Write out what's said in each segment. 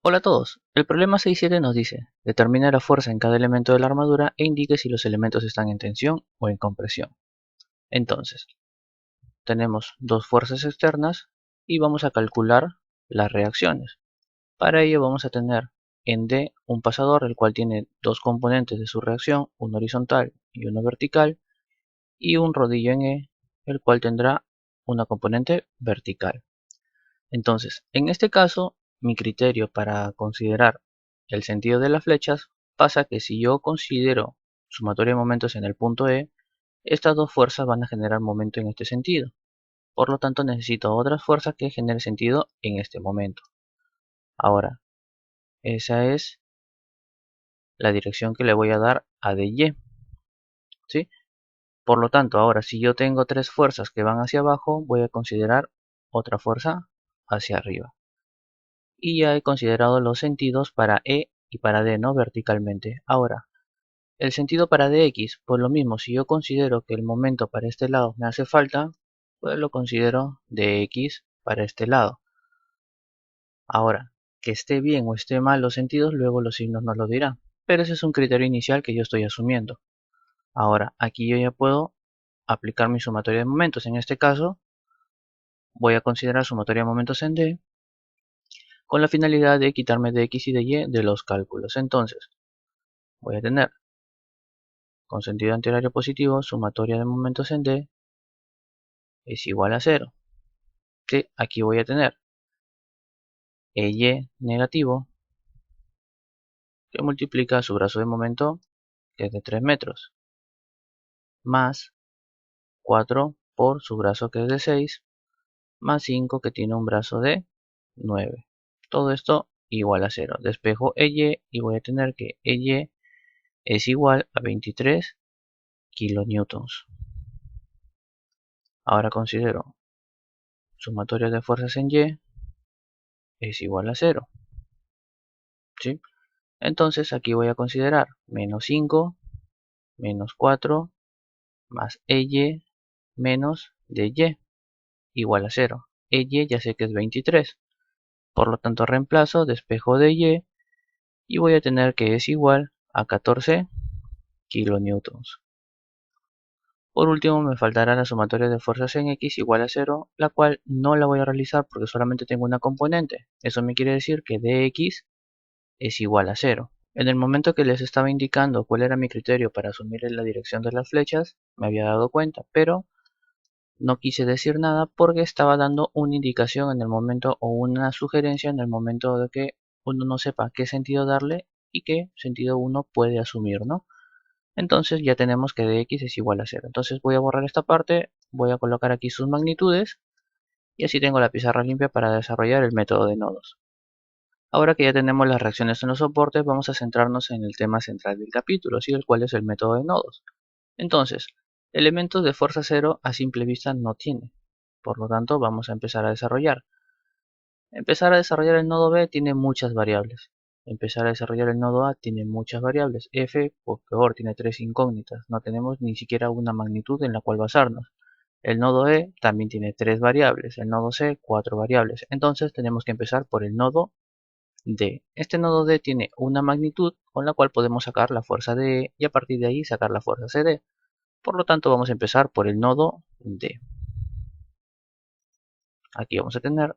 Hola a todos, el problema 6.7 nos dice, determina la fuerza en cada elemento de la armadura e indique si los elementos están en tensión o en compresión. Entonces, tenemos dos fuerzas externas y vamos a calcular las reacciones. Para ello vamos a tener en D un pasador el cual tiene dos componentes de su reacción, uno horizontal y uno vertical, y un rodillo en E el cual tendrá una componente vertical. Entonces, en este caso, mi criterio para considerar el sentido de las flechas pasa que si yo considero sumatoria de momentos en el punto E, estas dos fuerzas van a generar momento en este sentido. Por lo tanto, necesito otras fuerzas que generen sentido en este momento. Ahora, esa es la dirección que le voy a dar a DY, ¿sí? Por lo tanto, ahora si yo tengo tres fuerzas que van hacia abajo, voy a considerar otra fuerza hacia arriba. Y ya he considerado los sentidos para E y para D, ¿no? Verticalmente. Ahora, el sentido para DX, pues lo mismo, si yo considero que el momento para este lado me hace falta, pues lo considero DX para este lado. Ahora, que esté bien o esté mal los sentidos, luego los signos nos lo dirán. Pero ese es un criterio inicial que yo estoy asumiendo. Ahora, aquí yo ya puedo aplicar mi sumatoria de momentos. En este caso, voy a considerar sumatoria de momentos en D con la finalidad de quitarme de X y de Y de los cálculos. Entonces, voy a tener con sentido antihorario positivo, sumatoria de momentos en D es igual a 0. ¿Sí? Aquí voy a tener EY negativo que multiplica su brazo de momento, que es de 3 metros, más 4 por su brazo, que es de 6, más 5 que tiene un brazo de 9. Todo esto igual a 0. Despejo EY y voy a tener que EY es igual a 23 kilonewtons. Ahora considero sumatoria de fuerzas en Y es igual a 0. ¿Sí? Entonces aquí voy a considerar menos 5, menos 4, más EY menos DY igual a 0. EY ya sé que es 23. Por lo tanto reemplazo, despejo DY y voy a tener que es igual a 14 kilonewtons. Por último me faltará la sumatoria de fuerzas en X igual a 0, la cual no la voy a realizar porque solamente tengo una componente. Eso me quiere decir que dx es igual a 0. En el momento que les estaba indicando cuál era mi criterio para asumir la dirección de las flechas, me había dado cuenta, pero no quise decir nada porque estaba dando una indicación en el momento o una sugerencia en el momento de que uno no sepa qué sentido darle y qué sentido uno puede asumir, ¿no? Entonces ya tenemos que dx es igual a 0. Entonces voy a borrar esta parte, voy a colocar aquí sus magnitudes y así tengo la pizarra limpia para desarrollar el método de nodos. Ahora que ya tenemos las reacciones en los soportes, vamos a centrarnos en el tema central del capítulo, ¿sí? El cual es el método de nodos. Entonces, elementos de fuerza 0 a simple vista no tiene. Por lo tanto, vamos a empezar a desarrollar. Empezar a desarrollar el nodo B tiene muchas variables. Empezar a desarrollar el nodo A tiene muchas variables. F, pues peor, tiene 3 incógnitas. No tenemos ni siquiera una magnitud en la cual basarnos. El nodo E también tiene 3 variables. El nodo C, 4 variables. Entonces tenemos que empezar por el nodo D. Este nodo D tiene una magnitud con la cual podemos sacar la fuerza de E y a partir de ahí sacar la fuerza CD. Por lo tanto vamos a empezar por el nodo D. Aquí vamos a tener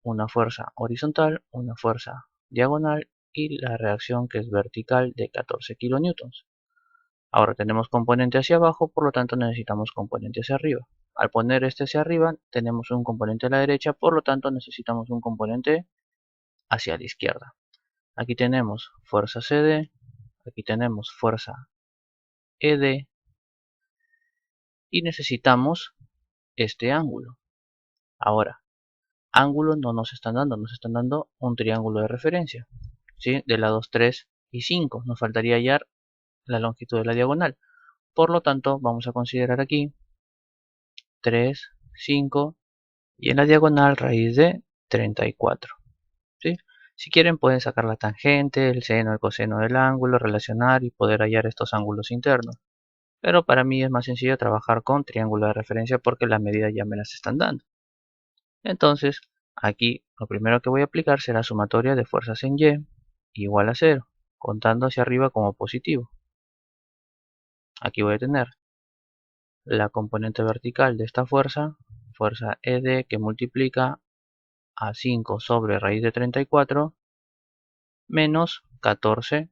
una fuerza horizontal, una fuerza diagonal y la reacción que es vertical de 14 kilonewtons. Ahora tenemos componente hacia abajo, por lo tanto necesitamos componente hacia arriba. Al poner este hacia arriba tenemos un componente a la derecha, por lo tanto necesitamos un componente hacia la izquierda. Aquí tenemos fuerza CD, aquí tenemos fuerza ED y necesitamos este ángulo. Ahora, ángulo no nos están dando, nos están dando un triángulo de referencia, ¿sí? De lados 3 y 5. Nos faltaría hallar la longitud de la diagonal. Por lo tanto, vamos a considerar aquí 3, 5 y en la diagonal raíz de 34. ¿Sí? Si quieren pueden sacar la tangente, el seno, el coseno del ángulo, relacionar y poder hallar estos ángulos internos. Pero para mí es más sencillo trabajar con triángulo de referencia porque las medidas ya me las están dando. Entonces, Aquí lo primero que voy a aplicar será sumatoria de fuerzas en Y igual a 0, contando hacia arriba como positivo. Aquí voy a tener la componente vertical de esta fuerza, fuerza ED, que multiplica a 5 sobre raíz de 34 menos 14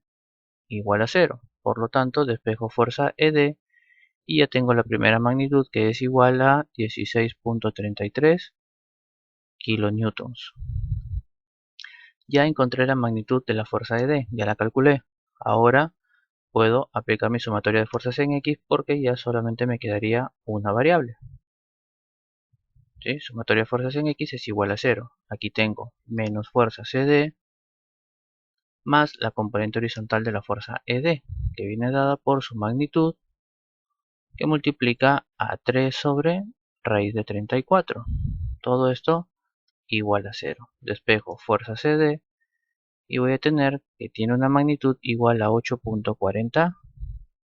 igual a 0. Por lo tanto, despejo fuerza ED y ya tengo la primera magnitud, que es igual a 16.33 kilonewtons. Ya encontré la magnitud de la fuerza ED, ya la calculé. Ahora puedo aplicar mi sumatoria de fuerzas en X porque ya solamente me quedaría una variable. ¿Sí? Sumatoria de fuerzas en X es igual a 0. Aquí tengo menos fuerza CD más la componente horizontal de la fuerza ED, que viene dada por su magnitud, que multiplica a 3 sobre raíz de 34. Todo esto igual a 0. Despejo fuerza CD y voy a tener que tiene una magnitud igual a 8.40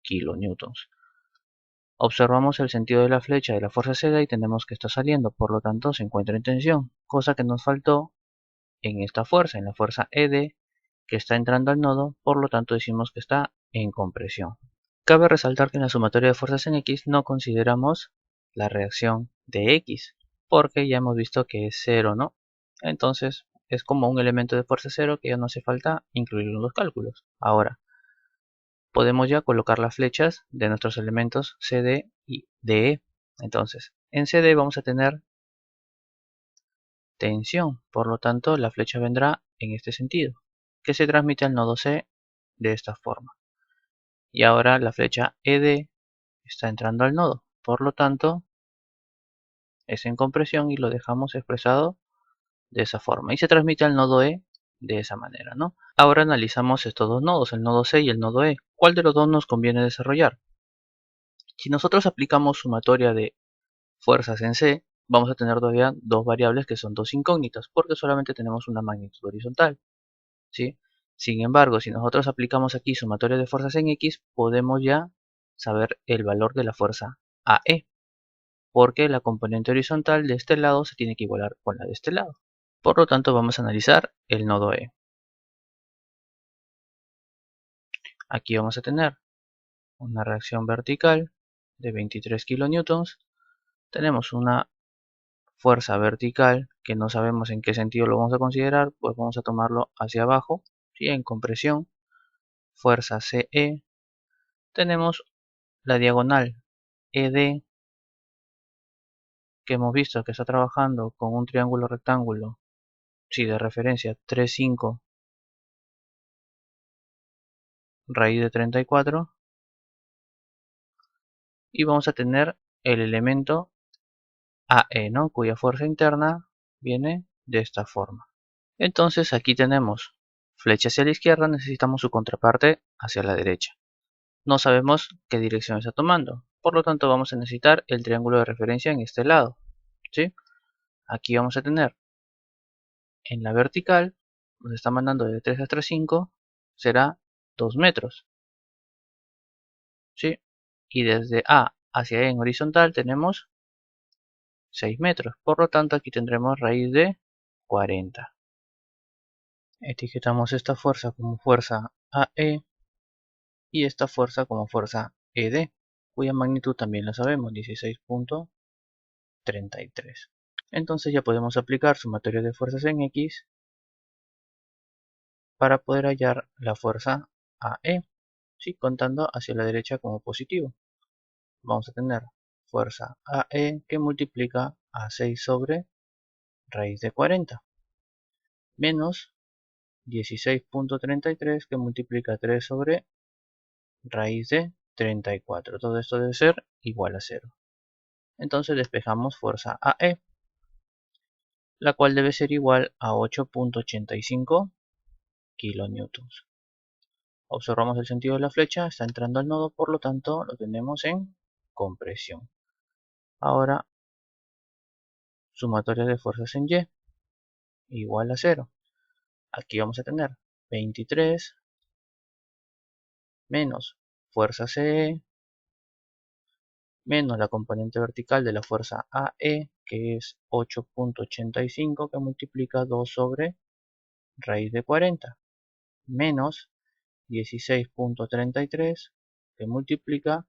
kilonewtons. Observamos el sentido de la flecha de la fuerza CD y tenemos que está saliendo, por lo tanto se encuentra en tensión, cosa que nos faltó en esta fuerza, en la fuerza ED, que está entrando al nodo, por lo tanto decimos que está en compresión. Cabe resaltar que en la sumatoria de fuerzas en X no consideramos la reacción de X, porque ya hemos visto que es 0, ¿no? Entonces es como un elemento de fuerza 0 que ya no hace falta incluirlo en los cálculos. Ahora, podemos ya colocar las flechas de nuestros elementos CD y DE. Entonces, en CD vamos a tener tensión, por lo tanto la flecha vendrá en este sentido, que se transmite al nodo C de esta forma. Y ahora la flecha ED está entrando al nodo, por lo tanto es en compresión y lo dejamos expresado de esa forma. Y se transmite al nodo E de esa manera, ¿no? Ahora analizamos estos dos nodos, el nodo C y el nodo E. ¿Cuál de los dos nos conviene desarrollar? Si nosotros aplicamos sumatoria de fuerzas en C, vamos a tener todavía dos variables que son dos incógnitas, porque solamente tenemos una magnitud horizontal, ¿sí? Sin embargo, si nosotros aplicamos aquí sumatoria de fuerzas en X, podemos ya saber el valor de la fuerza AE, porque la componente horizontal de este lado se tiene que igualar con la de este lado. Por lo tanto, vamos a analizar el nodo E. Aquí vamos a tener una reacción vertical de 23 kilonewtons. Tenemos una fuerza vertical que no sabemos en qué sentido lo vamos a considerar, pues vamos a tomarlo hacia abajo, ¿sí? En compresión, fuerza CE. Tenemos la diagonal ED, que hemos visto que está trabajando con un triángulo rectángulo, sí, de referencia 3, 5, raíz de 34. Y vamos a tener el elemento AE, ¿no? Cuya fuerza interna viene de esta forma. Entonces aquí tenemos flecha hacia la izquierda, necesitamos su contraparte hacia la derecha. No sabemos qué dirección está tomando, por lo tanto vamos a necesitar el triángulo de referencia en este lado, ¿sí? Aquí vamos a tener en la vertical, nos está mandando de 3 hasta 5, será 2 metros, ¿sí? Y desde A hacia E en horizontal tenemos 6 metros, por lo tanto aquí tendremos raíz de 40. Etiquetamos esta fuerza como fuerza AE y esta fuerza como fuerza ED, cuya magnitud también la sabemos, 16.33. Entonces ya podemos aplicar sumatoria de fuerzas en X para poder hallar la fuerza AE, ¿sí? Contando hacia la derecha como positivo. Vamos a tener fuerza AE que multiplica a 6 sobre raíz de 40 menos 16.33 que multiplica 3 sobre raíz de 34. Todo esto debe ser igual a 0. Entonces despejamos fuerza AE, la cual debe ser igual a 8.85 kilonewtons. Observamos el sentido de la flecha, está entrando al nodo, por lo tanto lo tenemos en compresión. Ahora, sumatoria de fuerzas en Y igual a 0. Aquí vamos a tener 23 menos fuerza CE menos la componente vertical de la fuerza AE, que es 8.85, que multiplica 2 sobre raíz de 40, menos 16.33, que multiplica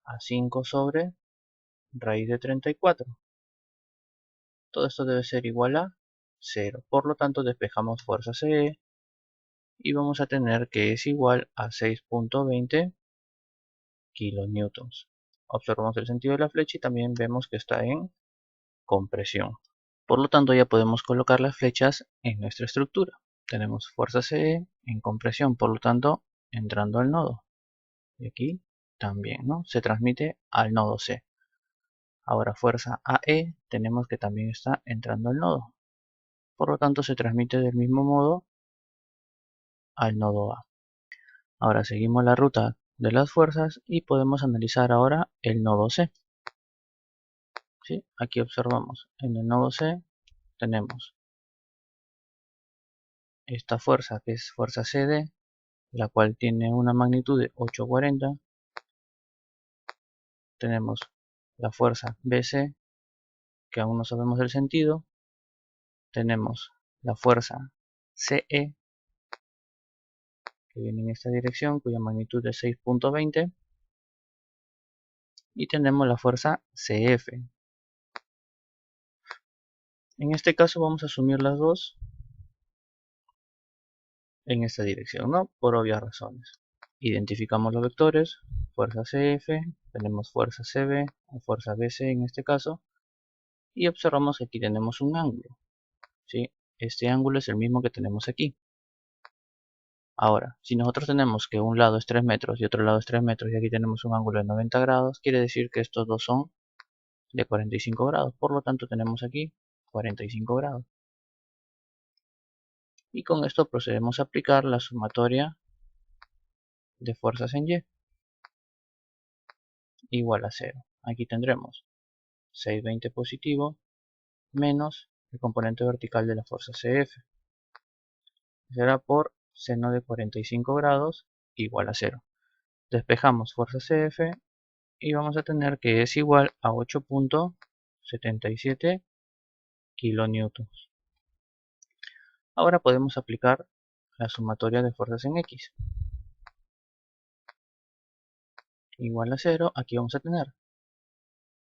a 5 sobre raíz de 34. Todo esto debe ser igual a 0. Por lo tanto, despejamos fuerza CE y vamos a tener que es igual a 6.20 kilonewtons. Observamos el sentido de la flecha y también vemos que está en compresión. Por lo tanto, ya podemos colocar las flechas en nuestra estructura. Tenemos fuerza CE en compresión, por lo tanto, entrando al nodo. Y aquí también, ¿no? Se transmite al nodo C. Ahora fuerza AE tenemos que también está entrando al nodo. Por lo tanto, se transmite del mismo modo al nodo A. Ahora seguimos la ruta de las fuerzas y podemos analizar ahora el nodo C. ¿Sí? Aquí observamos, en el nodo C tenemos esta fuerza que es fuerza CD, la cual tiene una magnitud de 840. Tenemos la fuerza BC, que aún no sabemos el sentido. Tenemos la fuerza CE, que viene en esta dirección, cuya magnitud es 6.20. Y tenemos la fuerza CF. En este caso vamos a asumir las dos en esta dirección, ¿no? Por obvias razones. Identificamos los vectores, fuerza CF, tenemos fuerza CB o fuerza BC en este caso, y observamos que aquí tenemos un ángulo, ¿sí? Este ángulo es el mismo que tenemos aquí. Ahora, si nosotros tenemos que un lado es 3 metros y otro lado es 3 metros y aquí tenemos un ángulo de 90 grados, quiere decir que estos dos son de 45 grados. Por lo tanto, tenemos aquí 45 grados. Y con esto procedemos a aplicar la sumatoria de fuerzas en Y igual a 0. Aquí tendremos 620 positivo menos el componente vertical de la fuerza CF. Será por seno de 45 grados igual a 0. Despejamos fuerza CF y vamos a tener que es igual a 8.77 kilonewtons. Ahora podemos aplicar la sumatoria de fuerzas en X. Igual a 0, aquí vamos a tener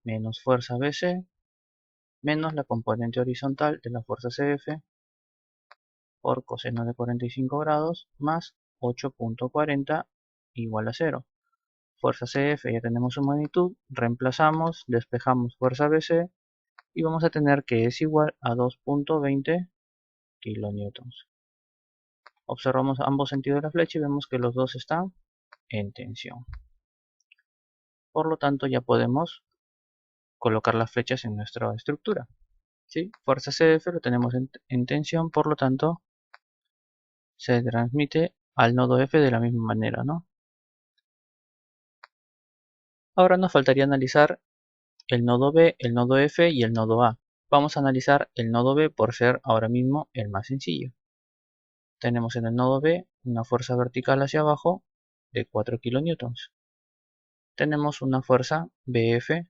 menos fuerza BC menos la componente horizontal de la fuerza CF por coseno de 45 grados más 8.40 igual a 0. Fuerza CF ya tenemos su magnitud, reemplazamos, despejamos fuerza BC y vamos a tener que es igual a 2.20 kilonewtons. Observamos ambos sentidos de la flecha y vemos que los dos están en tensión. Por lo tanto ya podemos colocar las flechas en nuestra estructura. ¿Sí? Fuerza CF lo tenemos en tensión, por lo tanto se transmite al nodo F de la misma manera, ¿no? Ahora nos faltaría analizar el nodo B, el nodo F y el nodo A. Vamos a analizar el nodo B por ser ahora mismo el más sencillo. Tenemos en el nodo B una fuerza vertical hacia abajo de 4 kilonewtons. Tenemos una fuerza BF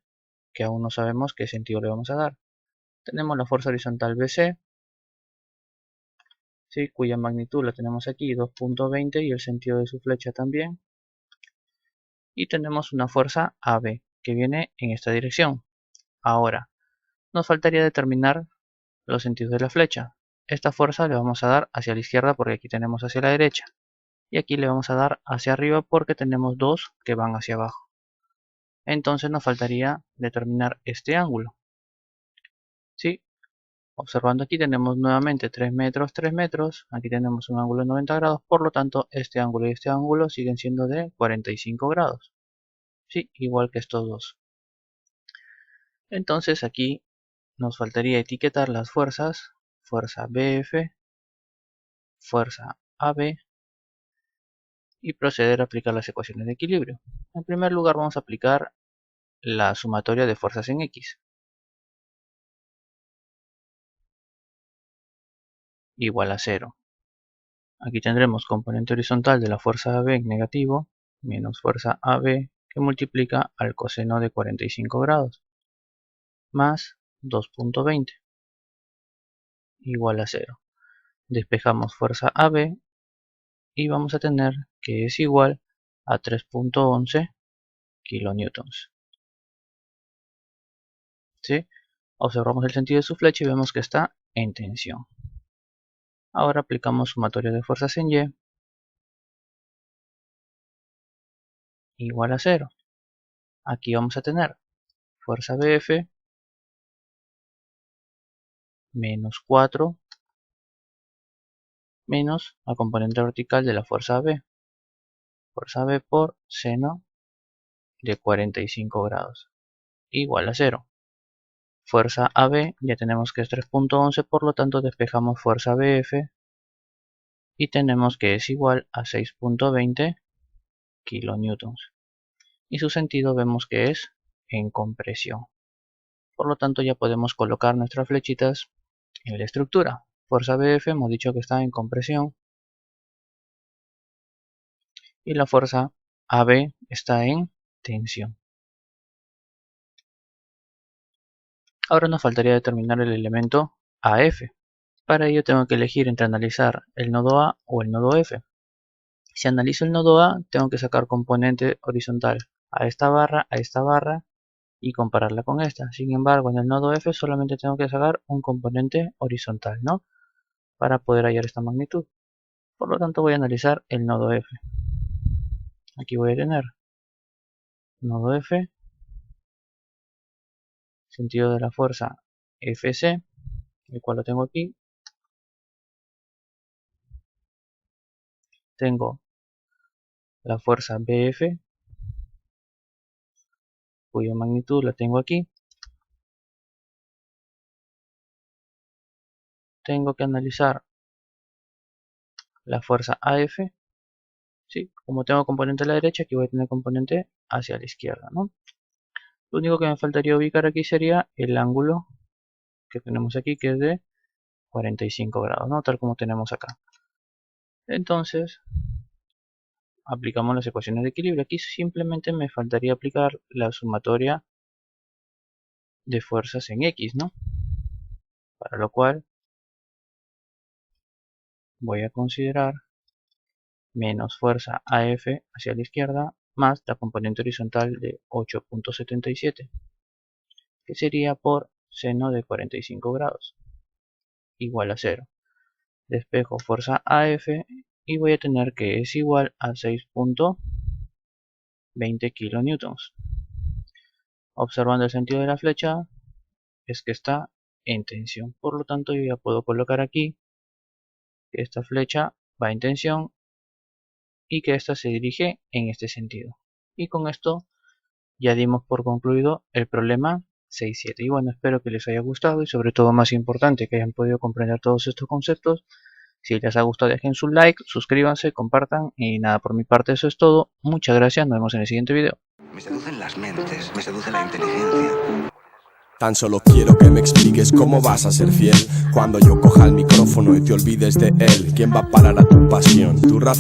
que aún no sabemos qué sentido le vamos a dar. Tenemos la fuerza horizontal BC, ¿sí? Cuya magnitud la tenemos aquí, 2.20, y el sentido de su flecha también. Y tenemos una fuerza AB que viene en esta dirección. Ahora, nos faltaría determinar los sentidos de la flecha. Esta fuerza le vamos a dar hacia la izquierda porque aquí tenemos hacia la derecha. Y aquí le vamos a dar hacia arriba porque tenemos dos que van hacia abajo. Entonces nos faltaría determinar este ángulo. ¿Sí? Observando aquí tenemos nuevamente 3 metros, 3 metros. Aquí tenemos un ángulo de 90 grados. Por lo tanto, este ángulo y este ángulo siguen siendo de 45 grados. Sí, igual que estos dos. Entonces aquí nos faltaría etiquetar las fuerzas. Fuerza BF, fuerza AB y proceder a aplicar las ecuaciones de equilibrio. En primer lugar vamos a aplicar la sumatoria de fuerzas en X. Igual a 0. Aquí tendremos componente horizontal de la fuerza AB en negativo, menos fuerza AB que multiplica al coseno de 45 grados, más 2.20, igual a 0. Despejamos fuerza AB y vamos a tener que es igual a 3.11 kilonewtons. ¿Sí? Observamos el sentido de su flecha y vemos que está en tensión. Ahora aplicamos sumatorio de fuerzas en Y igual a 0. Aquí vamos a tener fuerza BF menos 4 menos la componente vertical de la fuerza B. Fuerza B por seno de 45 grados igual a 0. Fuerza AB ya tenemos que es 3.11, por lo tanto despejamos fuerza BF y tenemos que es igual a 6.20 kilonewtons. Y su sentido vemos que es en compresión. Por lo tanto ya podemos colocar nuestras flechitas en la estructura. Fuerza BF hemos dicho que está en compresión y la fuerza AB está en tensión. Ahora nos faltaría determinar el elemento AF. Para ello tengo que elegir entre analizar el nodo A o el nodo F. Si analizo el nodo A, tengo que sacar componente horizontal a esta barra y compararla con esta. Sin embargo, en el nodo F solamente tengo que sacar un componente horizontal, ¿no? Para poder hallar esta magnitud. Por lo tanto, voy a analizar el nodo F. Aquí voy a tener nodo F, sentido de la fuerza FC, el cual lo tengo aquí. Tengo la fuerza BF, cuya magnitud la tengo aquí. Tengo que analizar la fuerza AF. ¿Sí? Como tengo componente a la derecha, aquí voy a tener componente hacia la izquierda, ¿no? Lo único que me faltaría ubicar aquí sería el ángulo que tenemos aquí, que es de 45 grados, ¿no? Tal como tenemos acá. Entonces, aplicamos las ecuaciones de equilibrio. Aquí simplemente me faltaría aplicar la sumatoria de fuerzas en X, ¿no? Para lo cual voy a considerar menos fuerza AF hacia la izquierda más la componente horizontal de 8.77, que sería por seno de 45 grados, igual a 0. Despejo fuerza AF y voy a tener que es igual a 6.20 kilonewtons. Observando el sentido de la flecha, es que está en tensión. Por lo tanto, yo ya puedo colocar aquí que esta flecha va en tensión y que esta se dirige en este sentido. Y con esto ya dimos por concluido el problema 6.7. Y bueno, espero que les haya gustado y sobre todo, más importante, que hayan podido comprender todos estos conceptos. Si les ha gustado, dejen su like, suscríbanse, compartan y nada, por mi parte eso es todo. Muchas gracias, nos vemos en el siguiente video. Me seducen las mentes, me seduce la inteligencia. Tan solo quiero que me expliques cómo vas a ser fiel cuando yo coja el micrófono y te olvides de él. ¿Quién va a parar a tu pasión? Tu razón.